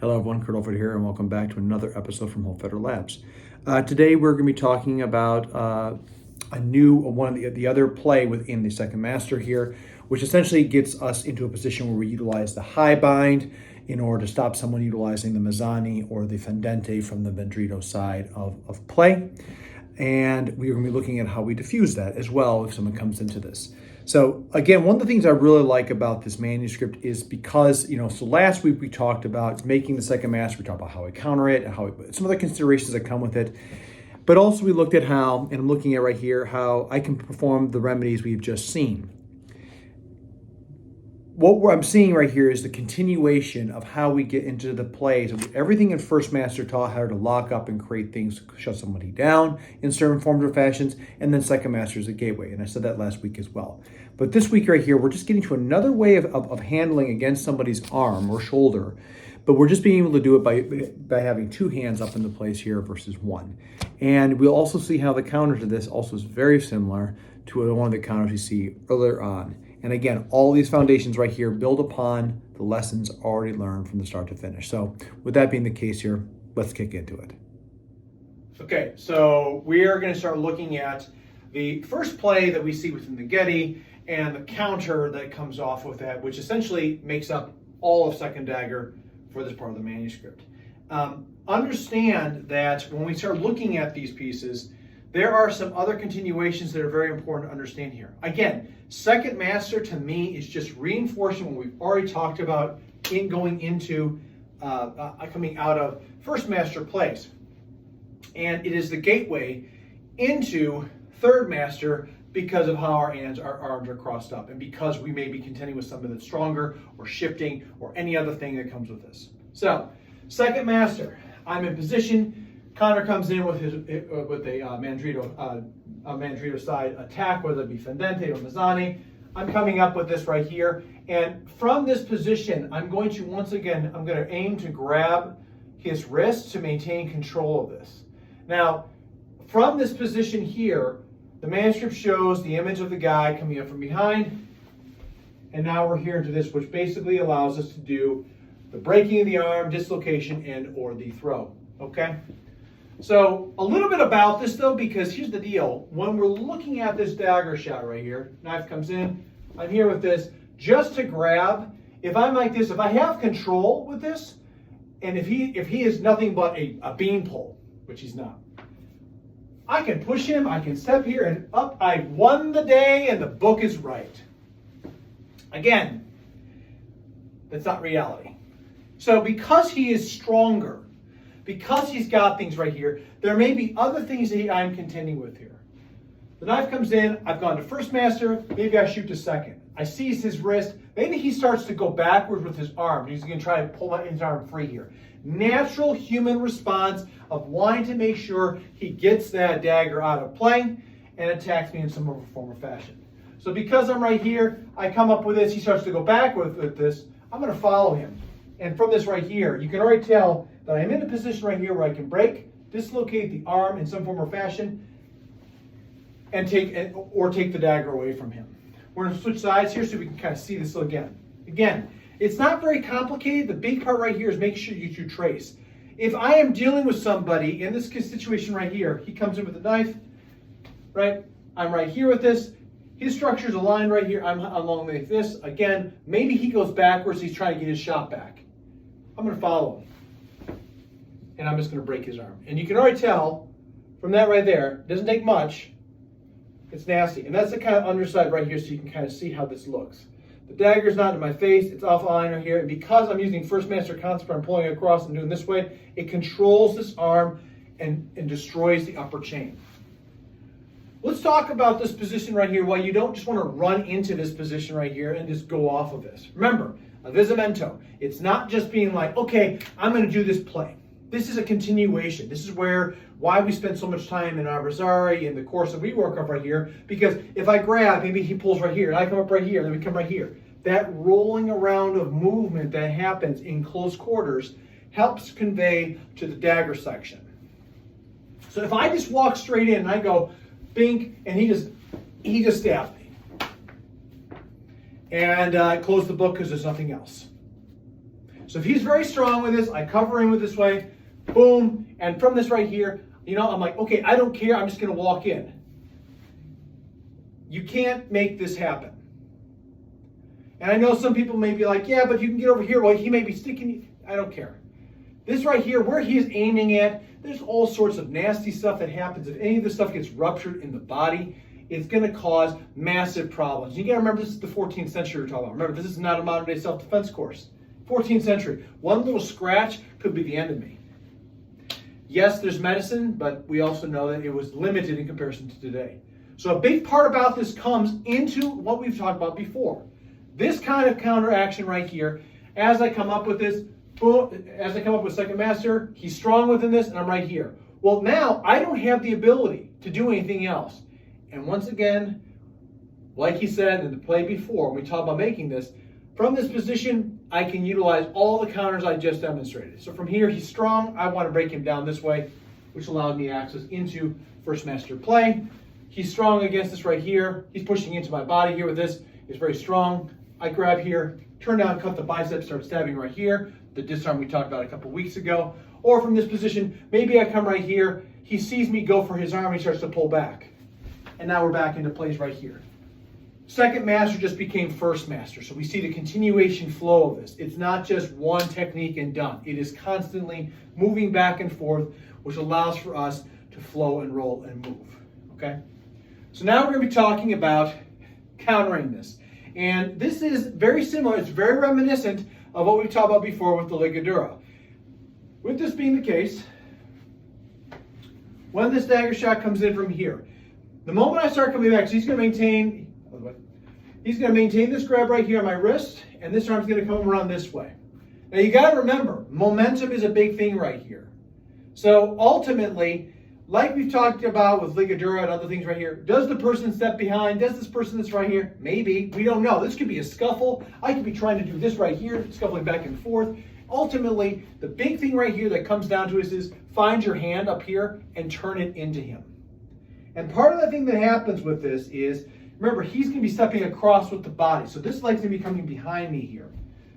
Hello everyone, Kurt Olford here, and welcome back to another episode from Hope Federal Labs. Today we're going to be talking about one of the other play within the second master here, which essentially gets us into a position where we utilize the high bind in order to stop someone utilizing the mezzani or the fendente from the vendrito side of play. And we're going to be looking at how we diffuse that as well if someone comes into this. So again, one of the things I really like about this manuscript is because, so last week we talked about making the second master, we talked about how we counter it, and some other considerations that come with it. But also we looked at how, and I'm looking at right here, how I can perform the remedies we've just seen. What I'm seeing right here is the continuation of how we get into the plays. Everything in First Master taught how to lock up and create things to shut somebody down in certain forms or fashions, and then Second Master is a gateway, and I said that last week as well. But this week right here, we're just getting to another way of handling against somebody's arm or shoulder, but we're just being able to do it by having two hands up into place here versus one. And we'll also see how the counter to this also is very similar to one of the counters you see earlier on. And again, all these foundations right here build upon the lessons already learned from the start to finish. So with that being the case here, let's kick into it. Okay, so we are going to start looking at the first play that we see within the Getty and the counter that comes off with that, which essentially makes up all of Second Dagger for this part of the manuscript. Understand that when we start looking at these pieces, there are some other continuations that are very important to understand here. Again, Second Master to me is just reinforcing what we've already talked about in going into coming out of First Master plays. And it is the gateway into Third Master because of how our arms are crossed up and because we may be contending with something that's stronger or shifting or any other thing that comes with this. So, Second Master, I'm in position. Connor comes in with a mandrito side attack, whether it be fendente or mezzani. I'm coming up with this right here, and from this position, I'm going to aim to grab his wrist to maintain control of this. Now, from this position here, the manuscript shows the image of the guy coming up from behind, and now we're here into this, which basically allows us to do the breaking of the arm, dislocation, and or the throw. Okay. So a little bit about this though, because here's the deal. When we're looking at this dagger shot right here, knife comes in, I'm here with this, just to grab. If I'm like this, if I have control with this, and if he is nothing but a beam pole, which he's not, I can push him, I can step here and up, I won the day and the book is right. Again, that's not reality. So because he is stronger, because he's got things right here, there may be other things that I'm contending with here. The knife comes in, I've gone to First Master, maybe I shoot to Second. I seize his wrist, maybe he starts to go backwards with his arm. He's going to try to pull his arm free here. Natural human response of wanting to make sure he gets that dagger out of play and attacks me in some other form or fashion. So because I'm right here, I come up with this, he starts to go backwards with this, I'm going to follow him. And from this right here, you can already tell that I'm in a position right here where I can break, dislocate the arm in some form or fashion, and take the dagger away from him. We're going to switch sides here so we can kind of see this again. Again, it's not very complicated. The big part right here is make sure you trace. If I am dealing with somebody in this situation right here, he comes in with a knife, right? I'm right here with this. His structure is aligned right here. I'm along like this. Again, maybe he goes backwards. He's trying to get his shot back. I'm going to follow him. And I'm just going to break his arm. And you can already tell from that right there, it doesn't take much. It's nasty. And that's the kind of underside right here so you can kind of see how this looks. The dagger's not in my face. It's off line right here. And because I'm using First Master concept, I'm pulling it across and doing this way, it controls this arm and destroys the upper chain. Let's talk about this position right here, why you don't just want to run into this position right here and just go off of this. Remember, avvisamento. It's not just being like, okay, I'm going to do this play. This is a continuation. This is why we spend so much time in armizare in the course that we work up right here, because if I grab, maybe he pulls right here, and I come up right here, and then we come right here. That rolling around of movement that happens in close quarters helps convey to the dagger section. So if I just walk straight in and I go, bink, and he just stabs me. And I close the book because there's nothing else. So if he's very strong with this, I cover him with this way, boom, and from this right here, I'm like, okay, I don't care, I'm just gonna walk in. You can't make this happen. And I know some people may be like, yeah, but you can get over here, well, he may be sticking, I don't care. This right here, where he is aiming at, there's all sorts of nasty stuff that happens. If any of this stuff gets ruptured in the body, it's going to cause massive problems. You got to remember, this is the 14th century we're talking about. Remember, this is not a modern day self-defense course. 14th century. One little scratch could be the end of me. Yes, there's medicine, but we also know that it was limited in comparison to today. So a big part about this comes into what we've talked about before. This kind of counteraction right here, as I come up with this, boom, as I come up with second master, he's strong within this, and I'm right here. Well, now I don't have the ability to do anything else. And once again, like he said in the play before, when we talk about making this, from this position, I can utilize all the counters I just demonstrated. So from here, he's strong. I want to break him down this way, which allows me access into first master play. He's strong against this right here. He's pushing into my body here with this. He's very strong. I grab here, turn down, cut the biceps, start stabbing right here. The disarm we talked about a couple weeks ago. Or from this position, maybe I come right here. He sees me go for his arm. He starts to pull back. And now we're back into place right here. Second master just became first master. So we see the continuation flow of this. It's not just one technique and done. It is constantly moving back and forth, which allows for us to flow and roll and move. Okay? So now we're going to be talking about countering this. And this is very similar. It's very reminiscent of what we've talked about before with the ligadura. With this being the case, when this dagger shot comes in from here, the moment I start coming back, so he's going to maintain this grab right here on my wrist, and this arm's going to come around this way. Now you got to remember, momentum is a big thing right here. So ultimately, like we've talked about with ligadura and other things right here, does the person step behind? Does this person that's right here? Maybe. We don't know. This could be a scuffle. I could be trying to do this right here, scuffling back and forth. Ultimately, the big thing right here that comes down to is find your hand up here and turn it into him. And part of the thing that happens with this is, remember, he's going to be stepping across with the body. So this leg's going to be coming behind me here.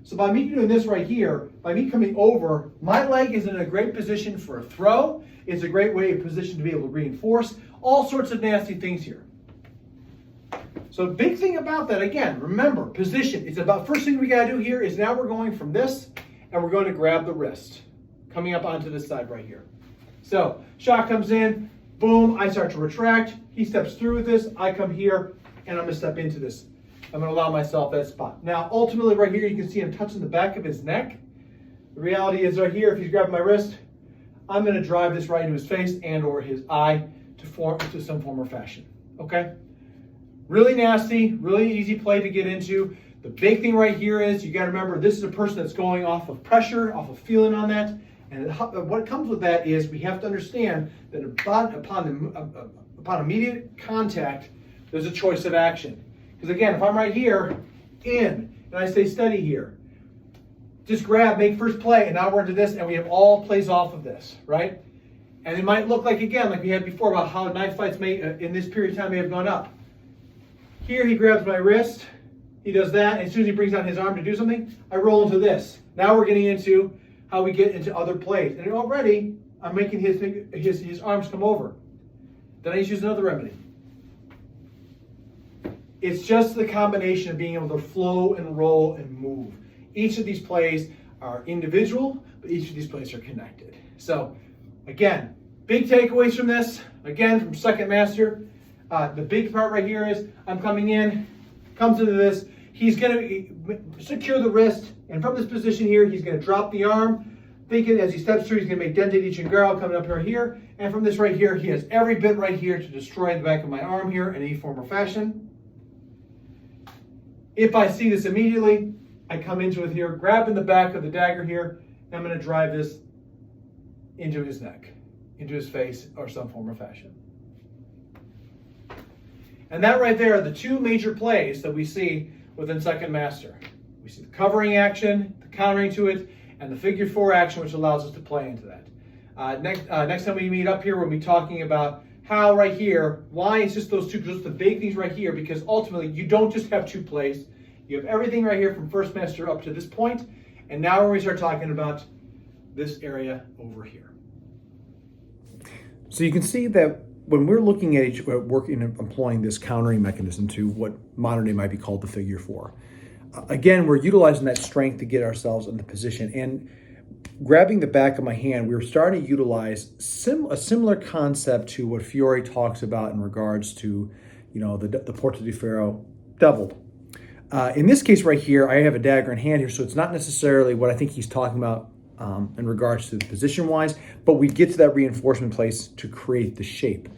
So by me doing this right here, by me coming over, my leg is in a great position for a throw. It's a great way of position to be able to reinforce. All sorts of nasty things here. So big thing about that, again, remember, position. It's about, first thing we got to do here is now we're going from this, and we're going to grab the wrist, coming up onto this side right here. So shot comes in, boom, I start to retract. He steps through with this. I come here, and I'm going to step into this. I'm going to allow myself that spot. Now, ultimately, right here, you can see I'm touching the back of his neck. The reality is right here, if he's grabbing my wrist, I'm going to drive this right into his face and or his eye to some form or fashion. Okay? Really nasty, really easy play to get into. The big thing right here is you got to remember this is a person that's going off of pressure, off of feeling on that. And what comes with that is we have to understand that upon immediate contact, there's a choice of action. Because again, if I'm right here, in, and I stay steady here, just grab, make first play, and now we're into this, and we have all plays off of this, right? And it might look like, again, like we had before about how knife fights may, in this period of time, may have gone up. Here he grabs my wrist, he does that, and as soon as he brings out his arm to do something, I roll into this. Now we're getting into how we get into other plays. And already, I'm making his arms come over. Then I just use another remedy. It's just the combination of being able to flow and roll and move. Each of these plays are individual, but each of these plays are connected. So, again, big takeaways from this. Again, from second master, the big part right here is I'm coming in, comes into this. He's going to secure the wrist, and from this position here, he's going to drop the arm, thinking as he steps through, he's going to make dentate chingaro coming up right here. And from this right here, he has every bit right here to destroy the back of my arm here in any form or fashion. If I see this immediately, I come into it here, grabbing the back of the dagger here, and I'm going to drive this into his neck, into his face, or some form of fashion. And that right there are the two major plays that we see within second master. We see the covering action, the countering to it, and the figure four action, which allows us to play into that. Next time we meet up here, we'll be talking about how right here, why it's just those two, just the big things right here, because ultimately you don't just have two plays. You have everything right here from first master up to this point, And now we're going to start talking about this area over here. So you can see that when we're looking at working and employing this countering mechanism to what modern day might be called the figure four, again, we're utilizing that strength to get ourselves in the position. And grabbing the back of my hand, we're starting to utilize a similar concept to what Fiore talks about in regards to, the Porta di Ferro doubled. In this case right here, I have a dagger in hand here, so it's not necessarily what I think he's talking about in regards to the position-wise, but we get to that reinforcement place to create the shape.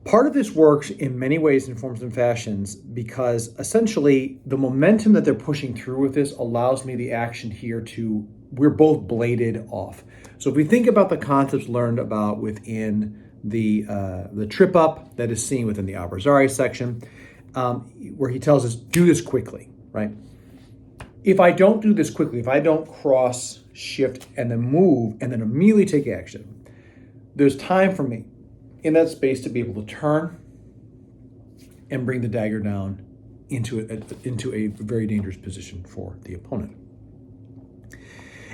Part of this works in many ways and forms and fashions because essentially the momentum that they're pushing through with this allows me the action here we're both bladed off. So if we think about the concepts learned about within the trip up that is seen within the armizare section, where he tells us, do this quickly, right? If I don't do this quickly, if I don't cross, shift, and then move, and then immediately take action, there's time for me in that space to be able to turn and bring the dagger down into a very dangerous position for the opponent.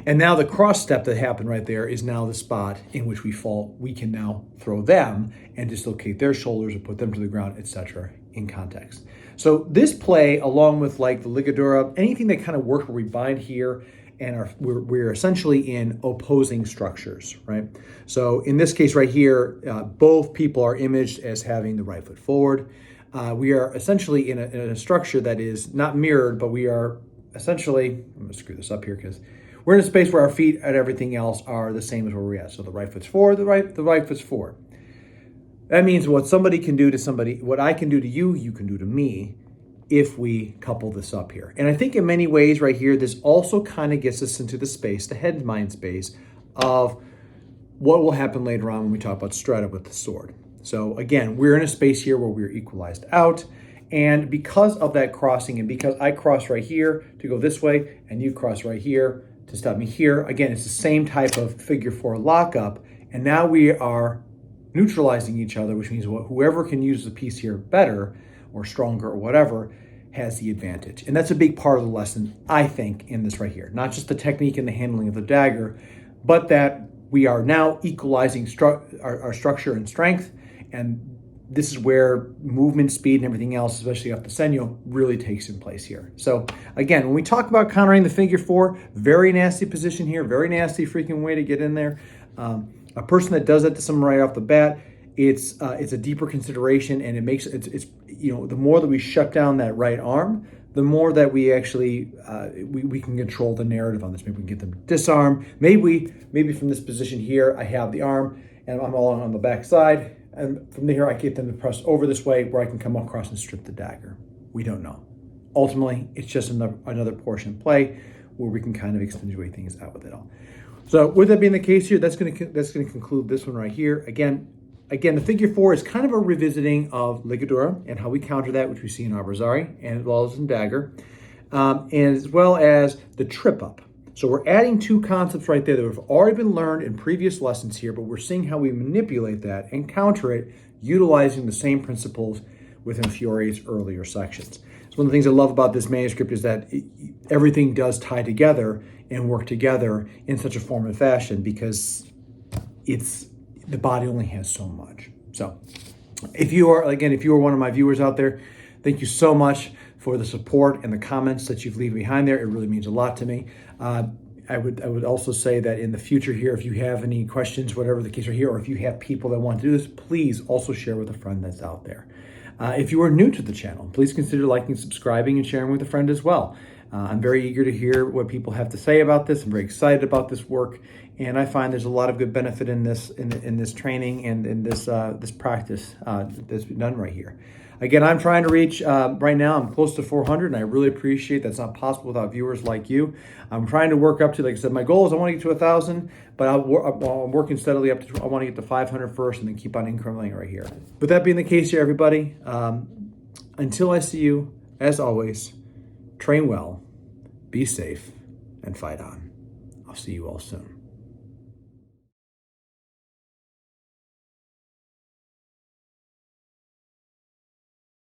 And now the cross step that happened right there is now the spot in which we can now throw them and dislocate their shoulders or put them to the ground, etc. in context. So this play, along with like the ligadura, anything that kind of works where we bind here and we're essentially in opposing structures, right? So in this case right here, both people are imaged as having the right foot forward. We are essentially in a structure that is not mirrored, but we are essentially, I'm gonna screw this up here because we're in a space where our feet and everything else are the same as where we're at. So the right foot's forward, the right foot's forward. That means what somebody can do to somebody, what I can do to you, you can do to me if we couple this up here. And I think in many ways right here, this also kind of gets us into the space, the head mind space of what will happen later on when we talk about strata with the sword. So again, we're in a space here where we're equalized out. And because of that crossing, and because I cross right here to go this way, and you cross right here to stop me here, again, it's the same type of figure four lockup. And now we are neutralizing each other, which means whoever can use the piece here better or stronger or whatever has the advantage. And that's a big part of the lesson, I think, in this right here. Not just the technique and the handling of the dagger, but that we are now equalizing our structure and strength. And this is where movement, speed, and everything else, especially off the senyo, really takes in place here. So again, when we talk about countering the figure four, very nasty position here, very nasty freaking way to get in there. A person that does that to someone right off the bat, it's a deeper consideration, and it makes it's the more that we shut down that right arm, the more that we actually we can control the narrative on this. Maybe we can get them to disarm. Maybe from this position here, I have the arm and I'm all on the back side, and from here I get them to press over this way where I can come across and strip the dagger. We don't know. Ultimately, it's just another portion of play where we can kind of accentuate things out with it all. So with that being the case here, that's going to conclude this one right here. Again, the figure four is kind of a revisiting of ligadura and how we counter that, which we see in armizare and as well as in dagger, and as well as the trip up. So we're adding two concepts right there that have already been learned in previous lessons here, but we're seeing how we manipulate that and counter it utilizing the same principles within Fiore's earlier sections. So one of the things I love about this manuscript is that everything does tie together and work together in such a form and fashion because the body only has so much. So if you are one of my viewers out there, thank you so much for the support and the comments that you've left behind there. It really means a lot to me. I would also say that in the future here, if you have any questions, whatever the case are here, or if you have people that want to do this, please also share with a friend that's out there. If you are new to the channel, please consider liking, subscribing, and sharing with a friend as well. I'm very eager to hear what people have to say about this. I'm very excited about this work, and I find there's a lot of good benefit in this training and in this practice that's been done right here. Again, I'm trying to reach, right now I'm close to 400, and I really appreciate that's not possible without viewers like you. I'm trying to work up to, like I said, my goal is I want to get to 1,000, but I'm working steadily up to, I want to get to 500 first and then keep on incrementing right here. With that being the case here, everybody, until I see you, as always, train well, be safe, and fight on. I'll see you all soon.